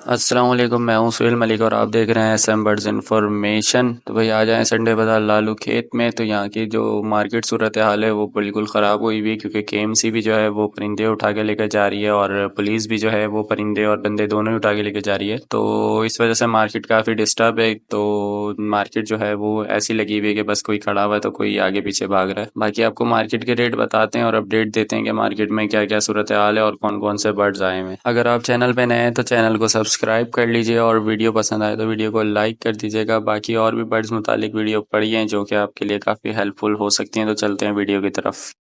अस्सलाम वालेकुम। मैं हूं सुहेल मलिक और आप देख रहे हैं एसएम बर्ड्स इन्फॉर्मेशन। तो भाई आ जाएं संडे बाजार लालू खेत में। तो यहाँ की जो मार्केट सूरत हाल है वो बिल्कुल ख़राब हुई हुई है, क्योंकि केएमसी भी जो है वो परिंदे उठा के लेकर जा रही है और पुलिस भी जो है वो परिंदे और बंदे दोनों ही उठा के लेकर जा रही है। तो इस वजह से मार्केट काफ़ी डिस्टर्ब है। तो मार्केट जो है वो ऐसी लगी हुई है कि बस कोई खड़ा हुआ है तो कोई आगे पीछे भाग रहा है। बाकी आपको मार्केट के रेट बताते हैं और अपडेट देते हैं कि मार्केट में क्या क्या सूरत हाल है और कौन कौन से बर्ड्स आए हुए हैं। अगर आप चैनल पे नए हैं तो चैनल को सब्सक्राइब कर लीजिए और वीडियो पसंद आए तो वीडियो को लाइक कर दीजिएगा। बाकी और भी बर्ड्स मुतालिक वीडियो पड़ी हैं जो कि आपके लिए काफ़ी हेल्पफुल हो सकती हैं। तो चलते हैं वीडियो की तरफ।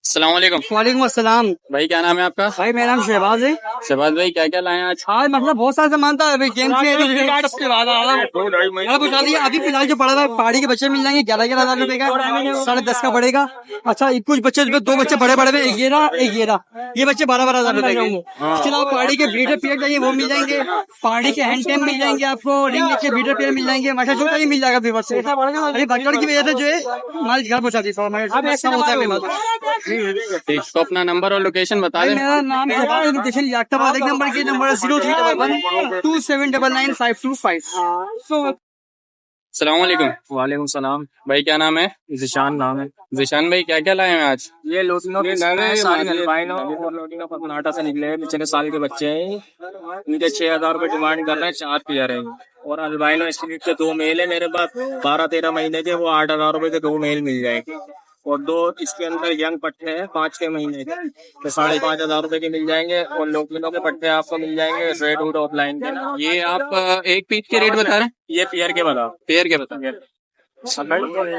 अस्सलाम वालेकुम। वालेकुम अस्सलाम। भाई क्या नाम है आपका? भाई मेरा नाम शहबाज है। शहबाज भाई क्या क्या लाए हैं आज? आज मतलब बहुत सारा सामान था। अभी गेम से सबके बाद आ रहा हूँ। मैंने बता दिया अभी फिलहाल जो पड़ा था पहाड़ी के बच्चे मिल जाएंगे 11,000 रुपए का, 10.5 का पड़ेगा। अच्छा कुछ बच्चे दो बच्चे बड़े बड़े में, एक ये रहा ये बच्चे 12,000 रुपए के। इसके अलावा पहाड़ी के ब्रीडर पेयर चाहिए वो मिल जाएंगे। पहाड़ी के हैंड टेम मिल जाएंगे आपको। रिंग के ब्रीडर पेयर मिल जाएंगे। माशा जो चाहिए मिल जाएगा व्यूअर से। अरे भगदड़ की वजह से जो है माल घर पहुंचा दी होता है। तो अपना नंबर और लोकेशन बता दें। मेरा नाम है याक्ताबाद। एक नंबर के नंबर 0311272525। अस्सलाम वालेकुम। वालेकुम सलाम। भाई क्या नाम है? जिशान नाम है। जिशान भाई क्या क्या लाए हैं आज? ये लोटिनो सारी अल्बाइनो और लोटिनो पतनाटा से निकले हैं। पिछले साल के बच्चे हैं। इनके 6,000 रुपए डिमांड कर रहे हैं। 4 पेयर हैं और अल्बाइनो स्प्लिट के 2 मेल है मेरे पास। 12-13 महीने के वो 8,000 रुपए के 2 मेल मिल जाएंगे। और 2 इसके अंदर यंग पट्टे हैं 5-6 महीने के, तो 5,500 रुपए के मिल जाएंगे। और लोटिनो के पट्टे आपको मिल जाएंगे रेड वुड ऑफलाइन के। ये आप एक पीस के रेट बता रहे हैं? ये पेयर के बता पेयर के बता।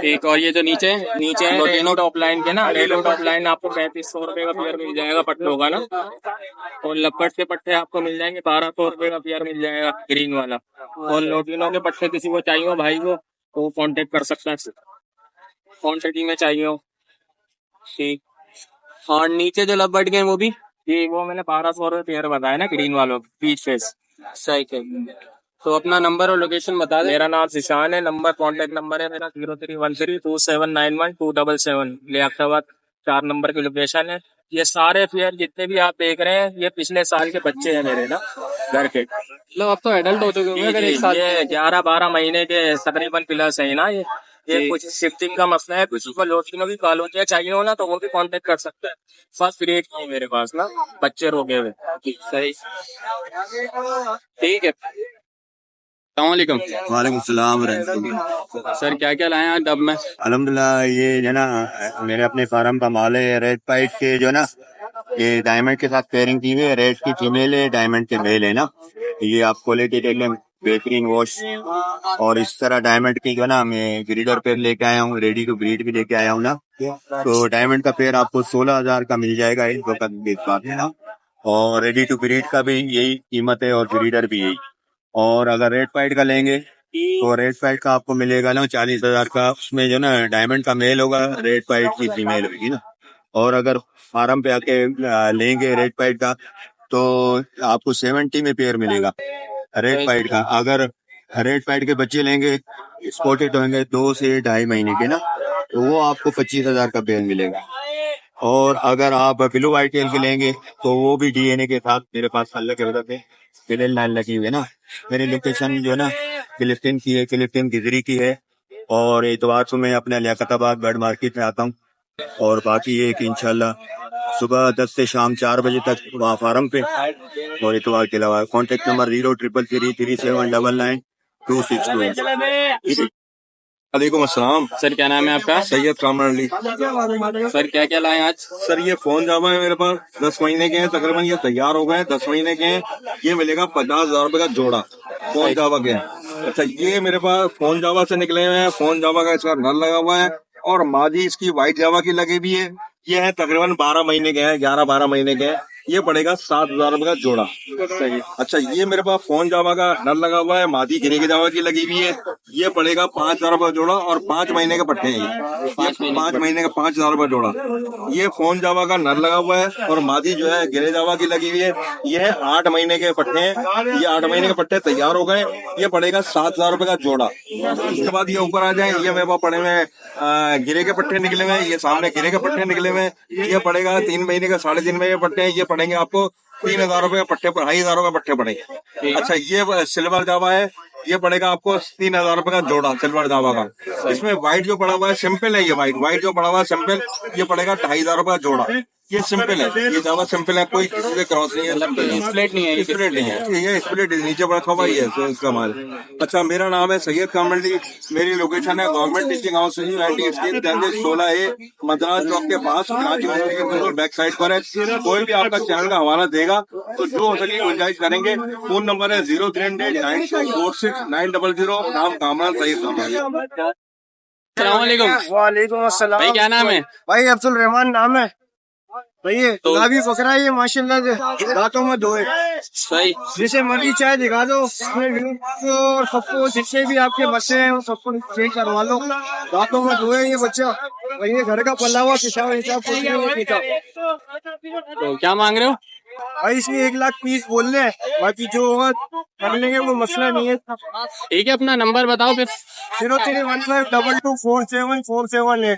ठीक। और ये जो नीचे नीचे लोटिनो ऑफलाइन के ना, रेड वुड ऑफलाइन आपको 3500 रुपए का पेयर मिल जाएगा पट्टों का ना। और लपट के पट्टे आपको मिल जाएंगे 1,200 रुपए का पेयर मिल जाएगा ग्रीन वाला। और लोटिनो के पट्टे किसी को चाहिए हो भाई को तो कांटेक्ट कर सकता है, क्वांटिटी में चाहिए हो। ठीक। और नीचे जो लबर्ड के हैं वो भी? जी वो मैंने 1,200 रुपए पेयर बताया ना ग्रीन वालों पीच फेस। सही है। तो अपना नंबर और लोकेशन बता दें। मेरा नाम जिशान है। नंबर कॉन्टेक्ट नंबर है मेरा 03132791 लियाकताबाद 4 नंबर की लोकेशन है। ये सारे फेयर जितने भी आप देख रहे हैं ये पिछले साल के बच्चे हैं मेरे ना घर के। मतलब अब तो एडल्ट हो चुके होंगे अगर एक साथ। ये 11-12 महीने के तकरीबन प्लस है ना। ये कुछ शिफ्टिंग का मसला है। कुछ को लोटिनो की कॉलोनियां चाहिए हो ना तो वो भी कांटेक्ट कर सकते हैं। फर्स्ट रेट नहीं मेरे पास ना, बच्चे रोके हुए। सही। ठीक है। अस्सलामुअलैकुम। वालेकुम सलाम। सर क्या क्या लाए हैं आज डब में? अल्हम्दुलिल्लाह ये जो ना मेरे अपने फार्म का माल है। रेड पाइट के जो ना ये डायमंड के साथ पेयरिंग की हुई है। रेड की फीमेल है, डायमंड के मेल है ना। ये आप क्वालिटी देख लें, बेहतरीन वॉश। और इस तरह डायमंड की जो ना मैं ब्रीडर पेयर लेके आया हूँ, रेडी टू ब्रीड भी लेके आया हूँ ना। तो डायमंड का पेयर आपको 16,000 का मिल जाएगा इस वक्त बात है ना। और रेडी टू ब्रीड का भी यही कीमत है और ब्रीडर भी यही। और अगर रेड पाइट का लेंगे तो रेड पाइट का आपको मिलेगा ना 40,000 का। उसमें जो ना डायमंड का मेल होगा, रेड पाइट की फीमेल होगी ना। और अगर फार्म पे आके लेंगे रेड पाइट का तो आपको 70 में पेयर मिलेगा रेड पाइट का। अगर रेड पाइट के बच्चे लेंगे स्पॉटेड होंगे 2 से 2.5 महीने के ना, तो वो आपको 25,000 का पेयर मिलेगा। और अगर आप ब्लू वाइट टेल के लेंगे तो वो भी डीएनए के साथ मेरे पास अल्लाह के वजह से फिलहाल लाइन लगी हुई है ना। मेरी लोकेशन जो है ना क्लिफ्टन की है, क्लिफ्टन गिजरी की है। और इतवार को मैं अपने लियाकताबाद बर्ड मार्केट में आता हूँ। और बाकी ये कि इंशाल्लाह सुबह 10 से शाम 4 बजे तक वहाँ फार्म पे। और इतवार के अलावा कॉन्टेक्ट नंबर 0333372262। वालेकुम अस्सलाम। सर क्या नाम है आपका? सैयद कामर अली। सर क्या क्या लाए हैं आज? सर ये फोन जावा है मेरे पास 10 महीने के हैं तकरीबन। ये तैयार हो गए 10 महीने के हैं। ये मिलेगा 50,000 रुपए का जोड़ा फोन जावा के। अच्छा ये मेरे पास फोन जावा से निकले हुए हैं। फोन जावा का इसका नल लगा हुआ है और मादी इसकी व्हाइट जावा की लगी हुई है। ये है तकरीबन 12 महीने के हैं, 11-12 महीने के हैं। ये पड़ेगा 7,000 रुपए का जोड़ा। सही। अच्छा ये मेरे पास फोन जावा का नल लगा हुआ है, मादी गिरे के जावा की लगी हुई है। ये पड़ेगा 5,000 रुपए जोड़ा और 5 महीने के पट्टे हैं। ये 5 महीने का 5,000 रुपए जोड़ा। ये फोन जावा का नल लगा हुआ है और मादी जो है गिरे जावा की लगी हुई है। ये है 8 महीने के पट्टे हैं। ये 8 महीने के पट्टे तैयार हो गए। ये पड़ेगा 7,000 रुपए का जोड़ा। उसके बाद ये ऊपर आ जाए, ये मेरे पास पड़े हुए गिरे के पट्टे निकले हुए हैं। ये सामने गिरे के पट्टे निकले हुए हैं। ये पड़ेगा 3 महीने का 3.5 महीने के पट्टे हैं। ये पड़ेंगे आपको 3,000 रुपए पट्टे पर 2,500 रुपए पट्टे पड़ेंगे। अच्छा ये सिल्वर जावा है, ये पड़ेगा आपको 3,000 रुपए का जोड़ा सिल्वर जावा का। इसमें व्हाइट जो पड़ा हुआ है सिंपल है, ये व्हाइट जो पड़ा हुआ है सिंपल, ये पड़ेगा 2,500 रुपए का जोड़ा। ये सिंपल है, ये जावा सिंपल है, कोई किसी से क्रॉस नहीं है, स्प्लिट नहीं है, स्प्लिट नहीं है, ये स्प्लिट नीचे रखा हुआ ही है इसका माल। अच्छा मेरा नाम है सैयद कामल जी, मेरी लोकेशन है government teaching house 16A Madras Chowk के पास, कराची यूनिवर्सिटी के बिल्कुल बैक साइड पर है। कोई भी आपका चैनल का हवाला देगा तो जो हो सके गुंजाइश करेंगे। फोन नंबर है 0389469000, नाम कामरान सैयद कामरान। वालेकुम अस्सलाम। भाई क्या नाम है? भाई अब्दुल रहमान नाम है। भैया गुलाबी बकरा ये माशाल्लाह से दांतों में धोए, सही। जिसे मर्जी चाहे दिखा दो, तो सबको जिससे भी आपके बच्चे हैं सबको चेक करवा लो, दांतों में धोए ये बच्चा। भैया घर का पल्ला हुआ पिछा हिसाब कुछ नहीं पीता। तो क्या मांग रहे हो? भाई इसमें 1,20,000 बोल रहे हैं, बाकी जो होगा कर लेंगे, वो मसला नहीं है। ठीक है, अपना नंबर बताओ फिर। 0315224747 है।